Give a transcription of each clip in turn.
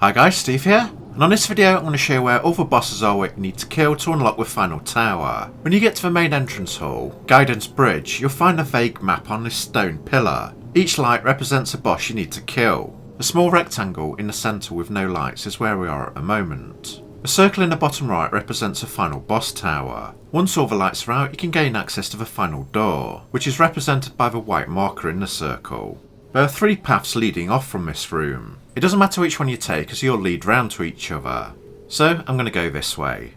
Hi guys, Steve here, and on this video I'm going to show you where all the bosses are what you need to kill to unlock the final tower. When you get to the main entrance hall, Guidance Bridge, you'll find a vague map on this stone pillar. Each light represents a boss you need to kill. The small rectangle in the centre with no lights is where we are at the moment. The circle in the bottom right represents a final boss tower. Once all the lights are out, you can gain access to the final door, which is represented by the white marker in the circle. There are 3 paths leading off from this room. It doesn't matter which one you take as you'll lead round to each other. So I'm going to go this way.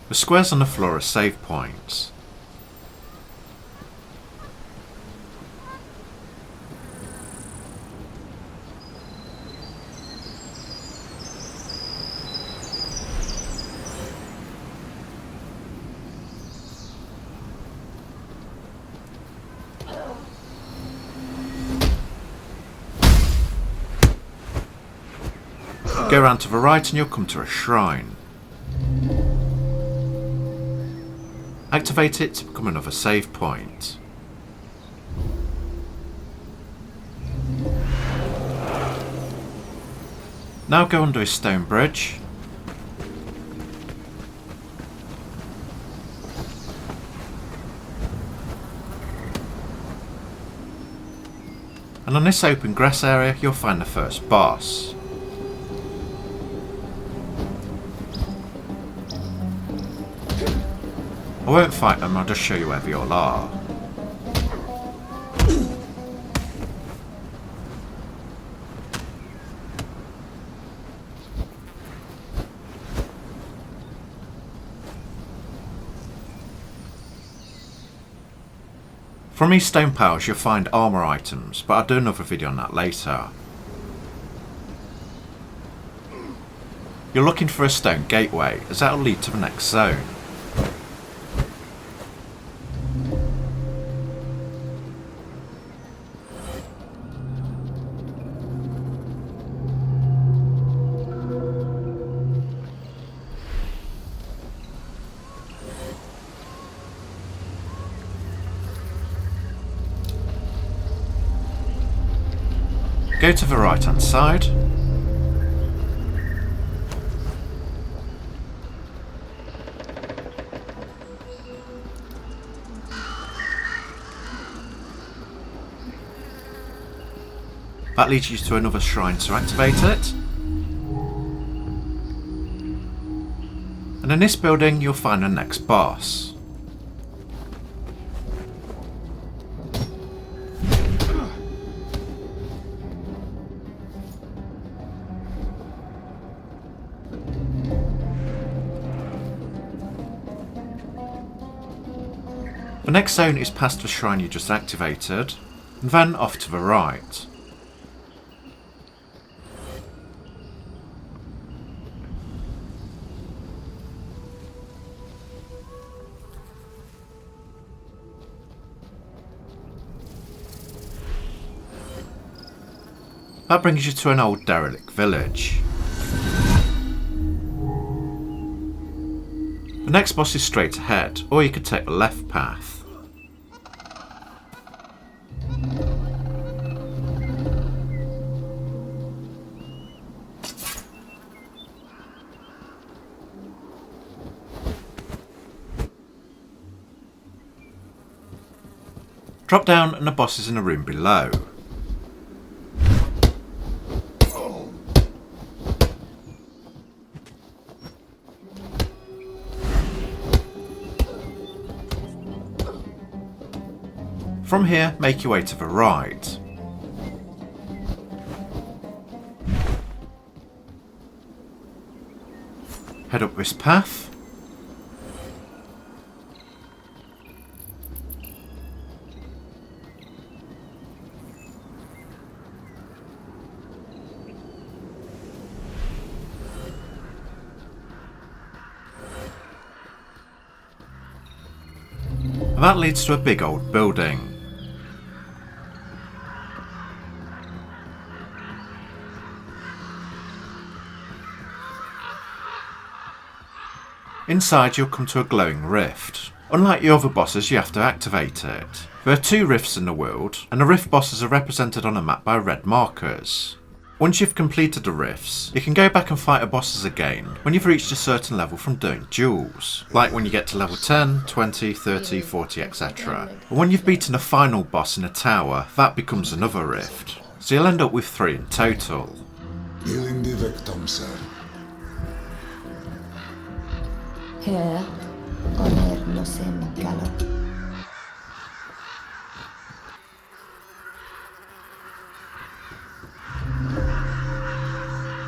The squares on the floor are save points. Go round to the right and you'll come to a shrine. Activate it to become another save point. Now go under a stone bridge. And on this open grass area you'll find the first boss. I won't fight them, I'll just show you where they all are. From these stone piles you'll find armour items, but I'll do another video on that later. You're looking for a stone gateway, as that will lead to the next zone. Go to the right hand side. That leads you to another shrine to activate it. And in this building you'll find the next boss. The next zone is past the shrine you just activated, and then off to the right. That brings you to an old derelict village. The next boss is straight ahead, or you could take the left path. Drop down and the boss is in a room below. From here, make your way to the right. Head up this path. And that leads to a big old building. Inside you'll come to a glowing rift. Unlike the other bosses, you have to activate it. There are 2 rifts in the world, and the rift bosses are represented on a map by red markers. Once you've completed the rifts, you can go back and fight the bosses again when you've reached a certain level from doing duels, like when you get to level 10, 20, 30, 40, etc. And when you've beaten the final boss in a tower, that becomes another rift. So you'll end up with 3 in total. Here, Omer Nosem Gallo.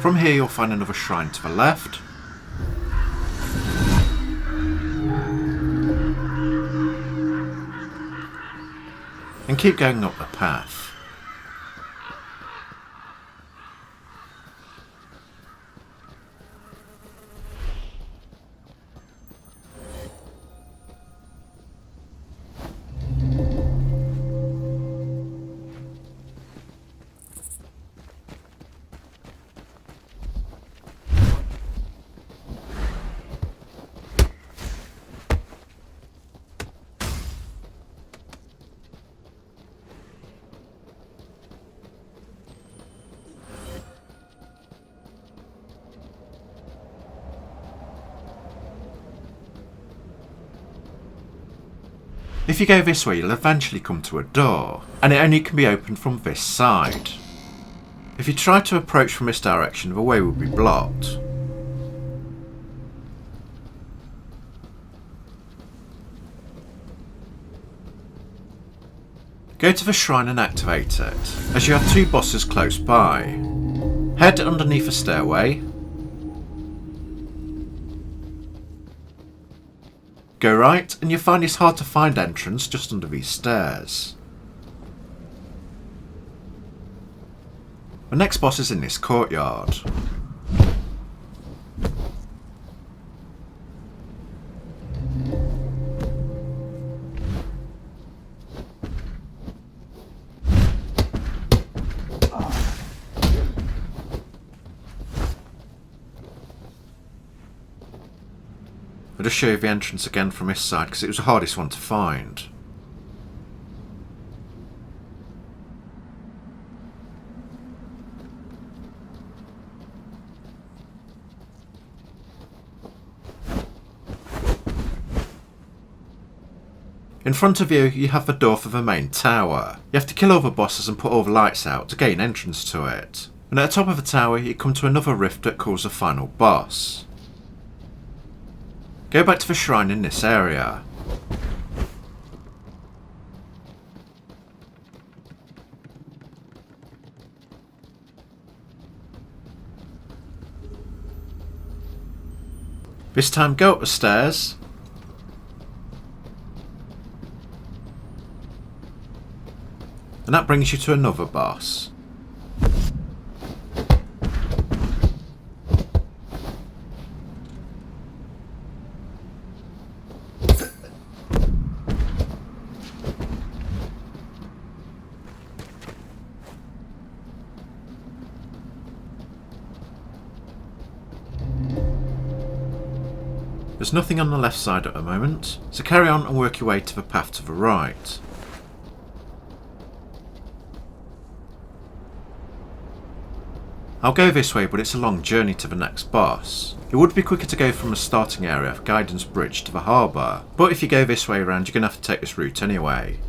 From here you'll find another shrine to the left, and keep going up the path. If you go this way, you'll eventually come to a door, and it only can be opened from this side. If you try to approach from this direction, the way will be blocked. Go to the shrine and activate it, as you have 2 bosses close by. Head underneath the stairway, go right, and you'll find this hard to find entrance just under these stairs. The next boss is in this courtyard. I'll just show you the entrance again from this side because it was the hardest one to find. In front of you, you have the door for the main tower. You have to kill all the bosses and put all the lights out to gain entrance to it. And at the top of the tower, you come to another rift that calls the final boss. Go back to the shrine in this area. This time go up the stairs. And that brings you to another boss. There's nothing on the left side at the moment, so carry on and work your way to the path to the right. I'll go this way, but it's a long journey to the next boss. It would be quicker to go from the starting area of Guidance Bridge to the harbour, but if you go this way around, you're going to have to take this route anyway.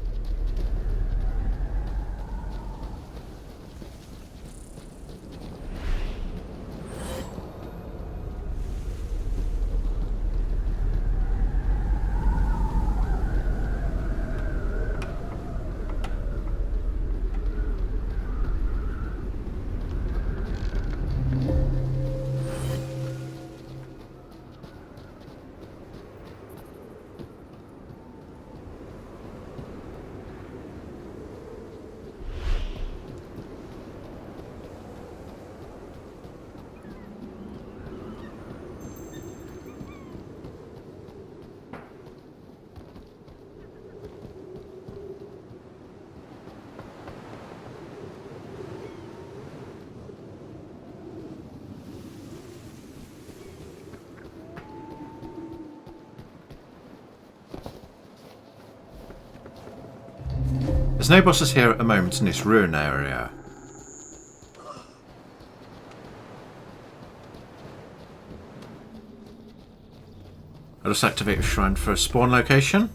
There's no bosses here at the moment in this ruin area. I'll just activate the shrine for a spawn location.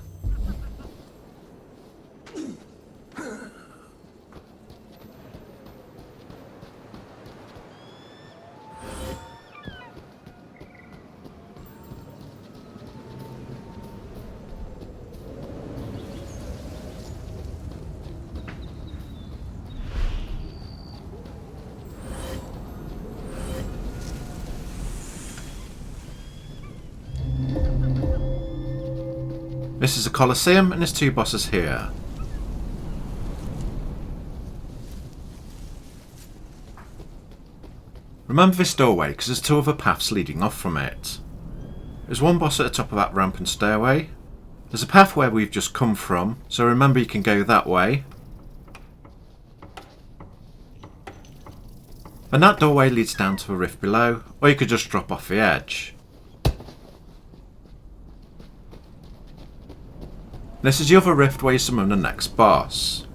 This is a Coliseum and there's two bosses here. Remember this doorway because there's two other paths leading off from it. There's one boss at the top of that ramp and stairway. There's a path where we've just come from, so remember you can go that way. And that doorway leads down to a rift below, or you could just drop off the edge. This is the other rift where you summon the next boss.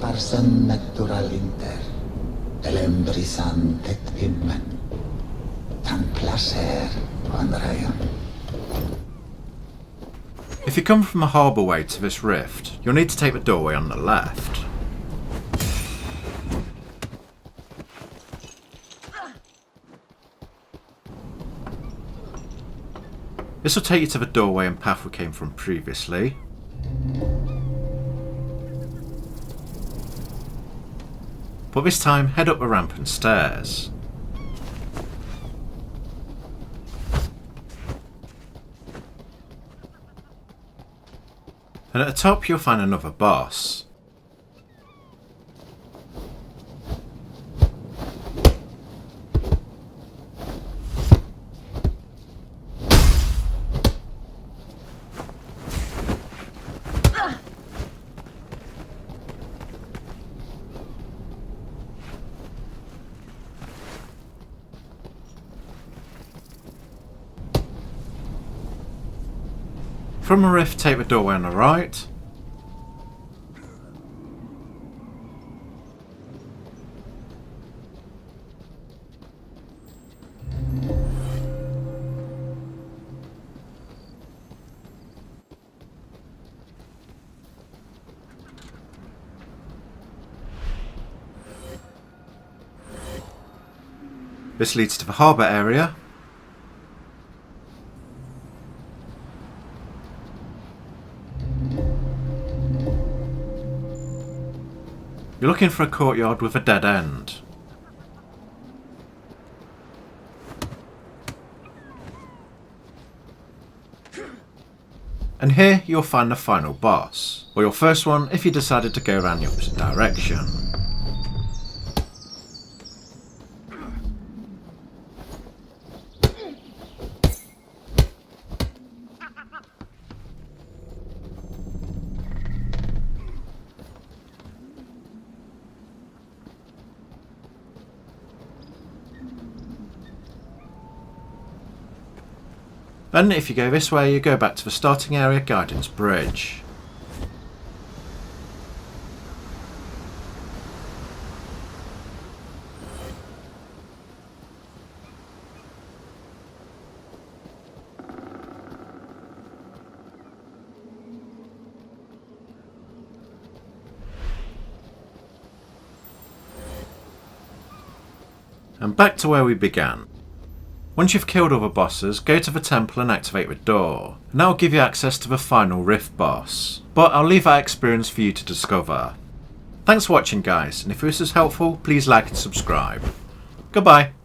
Parsam natural inter, el embrisante himmen, tan placer Andrean. If you come from the harbour way to this rift, you'll need to take the doorway on the left. This will take you to the doorway and path we came from previously. But this time, head up the ramp and stairs. And at the top you'll find another boss. From a rift, take the doorway on the right. This leads to the harbour area. You're looking for a courtyard with a dead end. And here you'll find the final boss, or your first one if you decided to go around the opposite direction. Then if you go this way, you go back to the starting area, Guidance Bridge. And back to where we began. Once you've killed all the bosses, go to the temple and activate the door, and that will give you access to the final rift boss. But I'll leave that experience for you to discover. Thanks for watching guys, and if this was helpful, please like and subscribe. Goodbye.